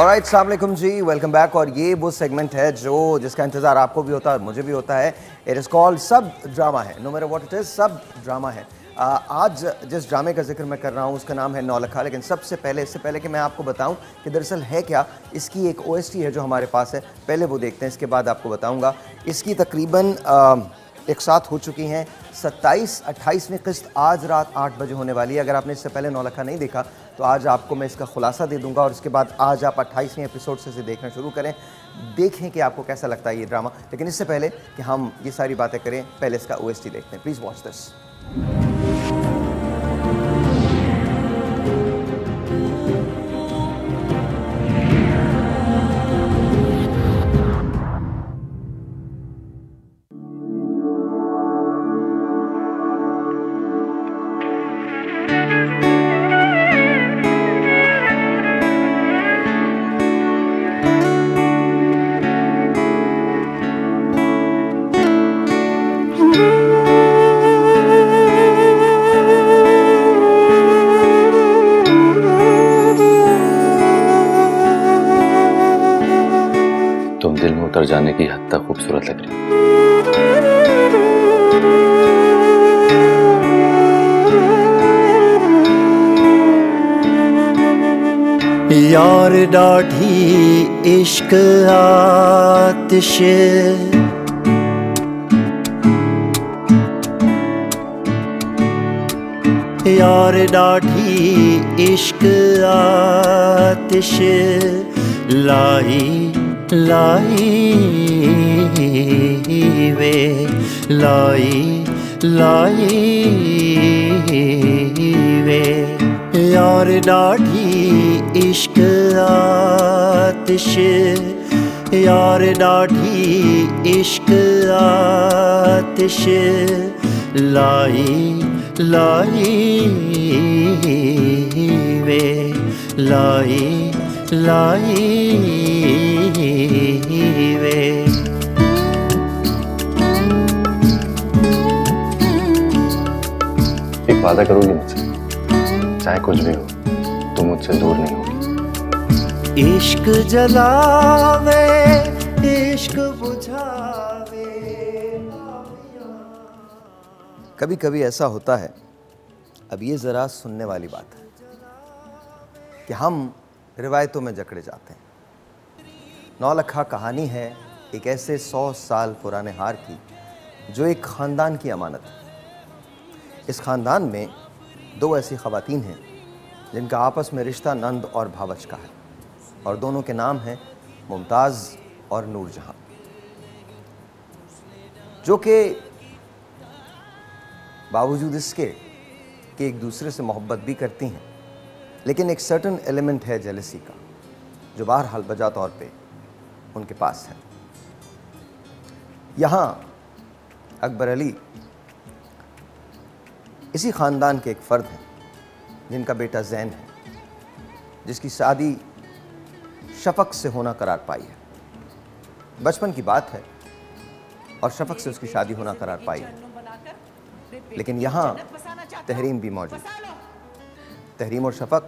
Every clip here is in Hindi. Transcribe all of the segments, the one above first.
ऑलराइट, अस्सलाम वालेकुम जी, वेलकम बैक। और ये वो सेगमेंट है जिसका इंतज़ार आपको भी होता है और मुझे भी होता है। इट इज़ कॉल्ड सब ड्रामा है, no matter what it is, सब ड्रामा है। आज जिस ड्रामे का जिक्र मैं कर रहा हूँ उसका नाम है नौलखा। लेकिन इससे पहले कि मैं आपको बताऊँ कि दरअसल है क्या, इसकी एक OST है जो हमारे पास है, पहले वो देखते हैं, इसके बाद आपको बताऊँगा। इसकी तकरीबन एक साथ हो चुकी हैं 27-28वीं किस्त आज रात 8 बजे होने वाली है। अगर आपने इससे पहले नौलखा नहीं देखा तो आज आपको मैं इसका खुलासा दे दूंगा और उसके बाद आज आप 28वें एपिसोड से इसे देखना शुरू करें, देखें कि आपको कैसा लगता है ये ड्रामा। लेकिन इससे पहले कि हम ये सारी बातें करें, पहले इसका OST देखते हैं। Please watch this. तुम दिल में उतर जाने की हद तक खूबसूरत लग रही हो। यार डाढ़ी इश्क आतिश, यार डाढ़ी इश्क आतिश लाई लाई वे लाई लाई वे, यार डाढ़ी इश्क आतिश, यार डाढ़ी इश्क आतिश लाई लाई वे लाई लाई वे। एक वादा करोगी मुझसे, चाहे कुछ भी हो तुम मुझसे दूर नहीं होगी। इश्क जलावे इश्क बुझावे। कभी कभी ऐसा होता है, अब ये ज़रा सुनने वाली बात है, कि हम रिवायतों में जकड़े जाते हैं। नौलखा कहानी है एक ऐसे 100 साल पुराने हार की जो एक ख़ानदान की अमानत है। इस ख़ानदान में 2 ऐसी ख़वातीन हैं जिनका आपस में रिश्ता नंद और भावच का है, और दोनों के नाम हैं मुमताज़ और नूरजहां, जो कि बावजूद इसके कि एक दूसरे से मोहब्बत भी करती हैं, लेकिन एक सर्टन एलिमेंट है जेलसी का जो बहरहाल बजा तौर पे उनके पास है। यहाँ अकबर अली इसी ख़ानदान के एक फ़र्द हैं जिनका बेटा ज़ैन है, जिसकी शादी शफ़क़ से होना करार पाई है। बचपन की बात है और शफ़क़ से उसकी शादी होना करार पाई है। लेकिन यहाँ तहरीम भी मौजूद है। तहरीम और शफ़क़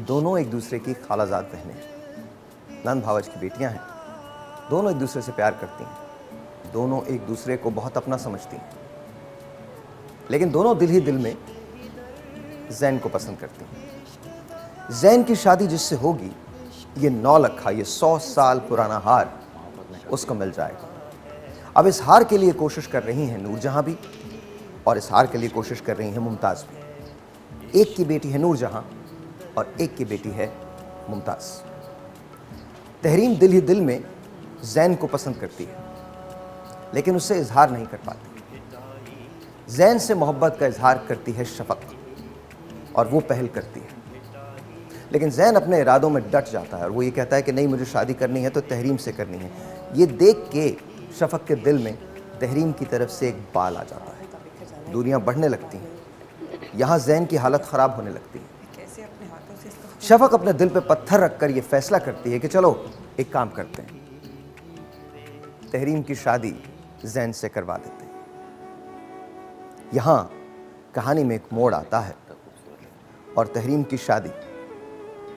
दोनों एक दूसरे की खालाजाद बहनें हैं, नंद भावच की बेटियां हैं। दोनों एक दूसरे से प्यार करती हैं, दोनों एक दूसरे को बहुत अपना समझती हैं, लेकिन दोनों दिल ही दिल में ज़ैन को पसंद करती हैं। ज़ैन की शादी जिससे होगी, ये नौलखा, ये 100 साल पुराना हार उसको मिल जाएगा। अब इस हार के लिए कोशिश कर रही हैं नूरजहां भी, और इस हार के लिए कोशिश कर रही हैं मुमताज़ भी। एक की बेटी है नूरजहां और एक की बेटी है मुमताज़। तहरीम दिल ही दिल में ज़ैन को पसंद करती है, लेकिन उससे इजहार नहीं कर पाती। ज़ैन से मोहब्बत का इजहार करती है शफ़क़, और वो पहल करती है। लेकिन ज़ैन अपने इरादों में डट जाता है और वो ये कहता है कि नहीं, मुझे शादी करनी है तो तहरीम से करनी है। ये देख के शफ़क़ के दिल में तहरीम की तरफ से एक बाल आ जाता है, दूरियां बढ़ने लगती हैं। यहाँ ज़ैन की हालत ख़राब होने लगती है। शफ़क़ अपने दिल पे पत्थर रखकर ये फैसला करती है कि चलो एक काम करते हैं, तहरीम की शादी ज़ैन से करवा देते हैं। यहाँ कहानी में एक मोड़ आता है और तहरीम की शादी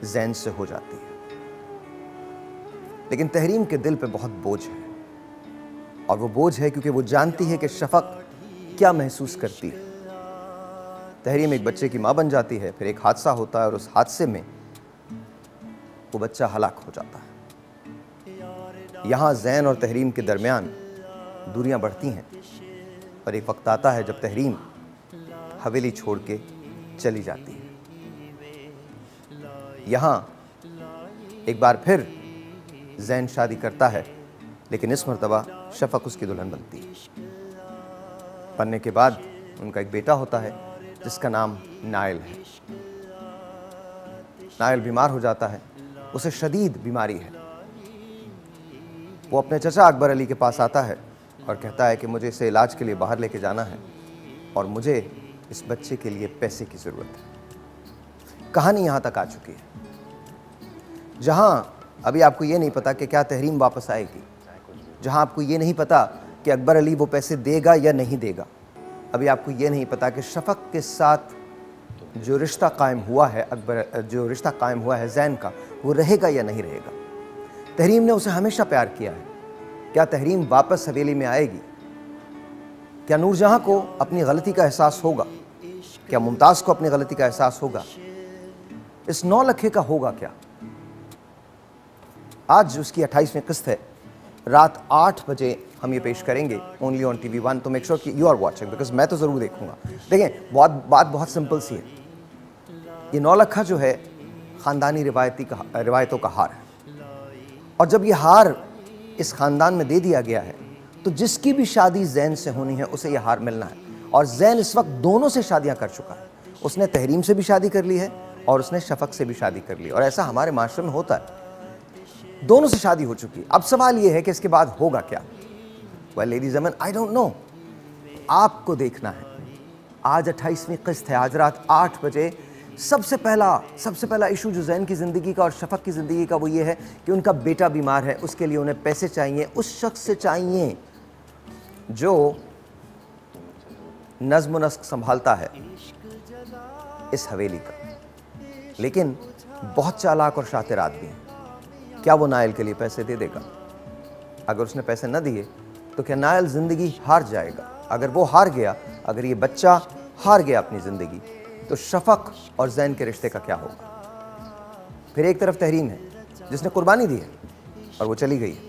ज़ैन से हो जाती है। लेकिन तहरीम के दिल पे बहुत बोझ है, और वो बोझ है क्योंकि वो जानती है कि शफक क्या महसूस करती है। तहरीम एक बच्चे की माँ बन जाती है, फिर एक हादसा होता है और उस हादसे में वो बच्चा हलाक हो जाता है। यहाँ ज़ैन और तहरीम के दरमियान दूरियां बढ़ती हैं और एक वक्त आता है जब तहरीम हवेली छोड़ के चली जाती है। यहाँ एक बार फिर ज़ैन शादी करता है, लेकिन इस मर्तबा शफक उसकी दुल्हन बनती है। बनने के बाद उनका एक बेटा होता है जिसका नाम नायल है। नायल बीमार हो जाता है, उसे शदीद बीमारी है। वो अपने चचा अकबर अली के पास आता है और कहता है कि मुझे इसे इलाज के लिए बाहर लेके जाना है और मुझे इस बच्चे के लिए पैसे की ज़रूरत है। कहानी यहाँ तक आ चुकी है, जहाँ अभी आपको ये नहीं पता कि क्या तहरीम वापस आएगी, जहाँ आपको ये नहीं पता कि अकबर अली वो पैसे देगा या नहीं देगा, अभी आपको ये नहीं पता कि शफक के साथ जो रिश्ता कायम हुआ है ज़ैन का, वो रहेगा या नहीं रहेगा। तहरीम ने उसे हमेशा प्यार किया है, क्या तहरीम वापस हवेली में आएगी? क्या नूरजहां को अपनी गलती का एहसास होगा? क्या मुमताज़ को अपनी गलती का एहसास होगा? इस 9 लखे का होगा क्या? आज उसकी 28वीं किस्त है, रात 8 बजे हम ये पेश करेंगे ओनली ऑन TV1। तो मेक श्योर कि यू आर वॉचिंग, बिकॉज मैं तो ज़रूर देखूंगा। देखें, बात बहुत सिंपल सी है। ये 9 लखा जो है ख़ानदानी रिवायतों का हार है, और जब ये हार इस ख़ानदान में दे दिया गया है तो जिसकी भी शादी ज़ैन से होनी है उसे यह हार मिलना है। और ज़ैन इस वक्त दोनों से शादियाँ कर चुका है, उसने तहरीम से भी शादी कर ली है और उसने शफक से भी शादी कर ली, और ऐसा हमारे माशरे में होता है, दोनों से शादी हो चुकी है। अब सवाल ये है कि इसके बाद होगा क्या? Well ladies and gentleman, I don't know, आपको देखना है। आज 28वीं किस्त है, आज रात 8 बजे सबसे पहला इशू जो ज़ैन की ज़िंदगी का और शफक की ज़िंदगी का वो ये है कि उनका बेटा बीमार है, उसके लिए उन्हें पैसे चाहिए, उस शख्स से चाहिए जो नज़्म व नस्क संभालता है इस हवेली का, लेकिन बहुत चालाक और शातिर आदमी है। क्या वो नायल के लिए पैसे दे देगा? अगर उसने पैसे न दिए तो क्या नायल ज़िंदगी हार जाएगा? अगर वो हार गया, अगर ये बच्चा हार गया अपनी ज़िंदगी, तो शफक और ज़ैन के रिश्ते का क्या होगा? फिर एक तरफ तहरीम है जिसने कुर्बानी दी है और वो चली गई है।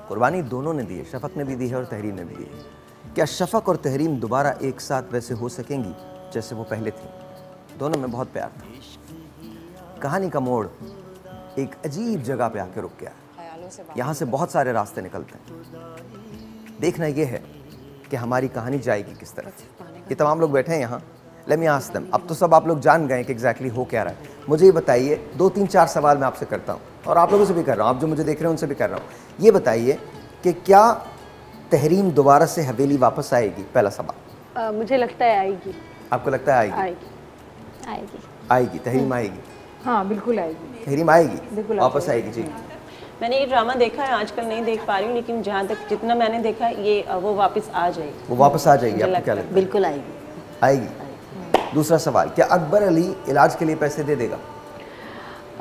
कुर्बानी दोनों ने दी है, शफक ने भी दी है और तहरीम ने भी दी है। क्या शफक और तहरीम दोबारा एक साथ वैसे हो सकेंगी जैसे वो पहले थी? दोनों में बहुत प्यार था। कहानी का मोड़ एक अजीब जगह पे आके रुक गया। यहाँ से बहुत सारे रास्ते निकलते हैं। देखना ये है कि हमारी कहानी जाएगी किस तरफ। ये तमाम लोग बैठे हैं यहाँ, लेट मी आस्क देम। अब तो सब आप लोग जान गए कि एग्जैक्टली हो क्या रहा है। मुझे ये बताइए, 2-3-4 सवाल मैं आपसे करता हूँ और आप लोगों से भी कर रहा हूँ, आप जो मुझे देख रहे हैं उनसे भी कर रहा हूँ। ये बताइए कि क्या तहरीम दोबारा से हवेली वापस आएगी? पहला सवाल। मुझे लगता है आएगी। आपको लगता है आएगी? आएगी। तहरीम आएगी? हाँ बिल्कुल आएगी। तहरीम आएगी, वापस आएगी। जी, मैंने ये ड्रामा देखा है, आजकल नहीं देख पा रही हूँ, लेकिन जहाँ तक जितना मैंने देखा है ये वो वापस आ जाएगी। वो वापस आ जाएगी, आपको क्या लगता है? बिल्कुल आएगी। आएगी। दूसरा सवाल, क्या अकबर अली इलाज के लिए पैसे दे देगा?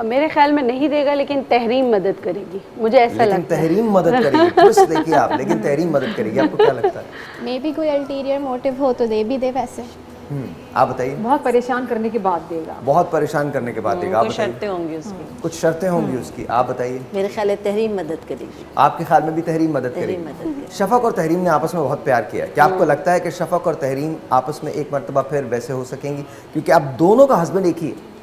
मेरे ख्याल में नहीं देगा, लेकिन तहरीम मदद करेगी, मुझे ऐसा लगता है। तहरीम मदद करेगी, ट्विस्ट देखिए आप, लेकिन तहरीम मदद करेगी, आपको क्या लगता है? मे बी कोई अल्टीरियर मोटिव हो तो दे भी दे पैसे। आप बताइए। बहुत परेशान करने के बाद देगा। बहुत परेशान करने के बाद देगा। कुछ शर्तें होंगी उसकी। कुछ शर्तें होंगी उसकी। आप बताइए। मेरे ख्याल में तहरीम मदद करेगी। आपके ख्याल में भी तहरीम मदद करेगी? शफक और तहरीम ने आपस में बहुत प्यार किया है, क्या आपको लगता है कि शफक और तहरीम आपस में एक मर्तबा फिर वैसे हो सकेंगी? क्योंकि आप दोनों का हस्बैंड एक ही है।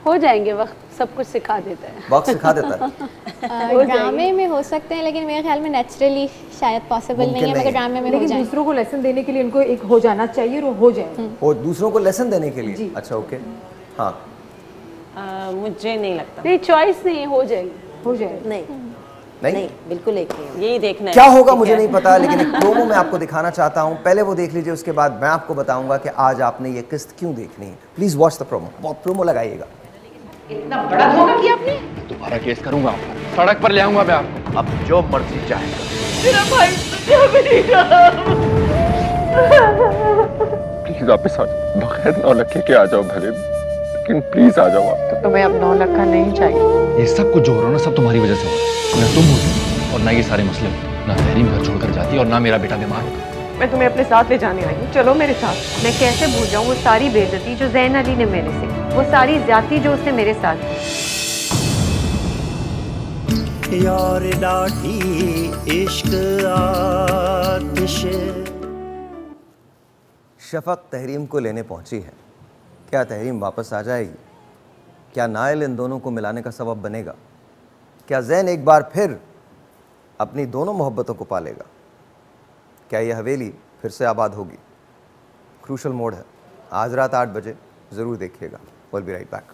हो जाएंगे, वक्त सब कुछ सिखा देता है। वक्त सिखा देता है। ड्रामे में हो सकते हैं, लेकिन मेरे ख्याल में नेचुरली शायद पॉसिबल नहीं है, मगर ड्रामे में हो जाए। लेकिन दूसरों को लेसन देने के लिए उनको एक हो जाना चाहिए और वो हो जाए। और दूसरों को लेसन देने के लिए? अच्छा, ओके। हाँ, मुझे नहीं लगता। नहीं, चॉइस नहीं, हो जाएगी। हो जाए। नहीं, बिल्कुल एक नहीं। यही देखना है क्या होगा मुझे नहीं पता, लेकिन एक प्रोमो मैं आपको दिखाना चाहता हूँ। पहले वो देख लीजिए, उसके बाद मैं आपको बताऊंगा कि आज आपने ये किस्त क्यों देखनी है। Please watch the promo. Promo लगाइएगा। इतना बड़ा धोखा किया आपने। दोबारा केस करूंगा आपका, सड़क पर ले आऊंगा मैं आपको। अब जो मर्जी चाहेगा। मेरा भाई प्लीज वापस आ जाओ, बगैर 9 लखे के आ जाओ भले। लेकिन प्लीज आ जाओ आप। तो तुम्हें अब 9 लाख का नहीं चाहिए? ये सब कुछ जो हो रहा है ना, सब तुम्हारी वजह से हो रहा है। ना तुम होती और ना ये सारे मसले होते। ना तहरीम घर छोड़कर जाती और ना मेरा बेटा बीमार होता। मैं तुम्हें अपने साथ ले जाने आई हूँ, चलो मेरे साथ। मैं कैसे भूल जाऊँ वो सारी बेइज्जती जो ज़ैन अली ने मेरे से, वो सारी ज्यादती जो उसने मेरे साथ की। यार डाढ़ी इश्क आतिश। शफक तहरीम को लेने पहुंची है। क्या तहरीम वापस आ जाएगी? क्या नाइल इन दोनों को मिलाने का सबब बनेगा? क्या ज़ैन एक बार फिर अपनी दोनों मोहब्बतों को पालेगा? क्या यह हवेली फिर से आबाद होगी? क्रूशल मोड है, आज रात 8 बजे ज़रूर देखिएगा। Will be right back.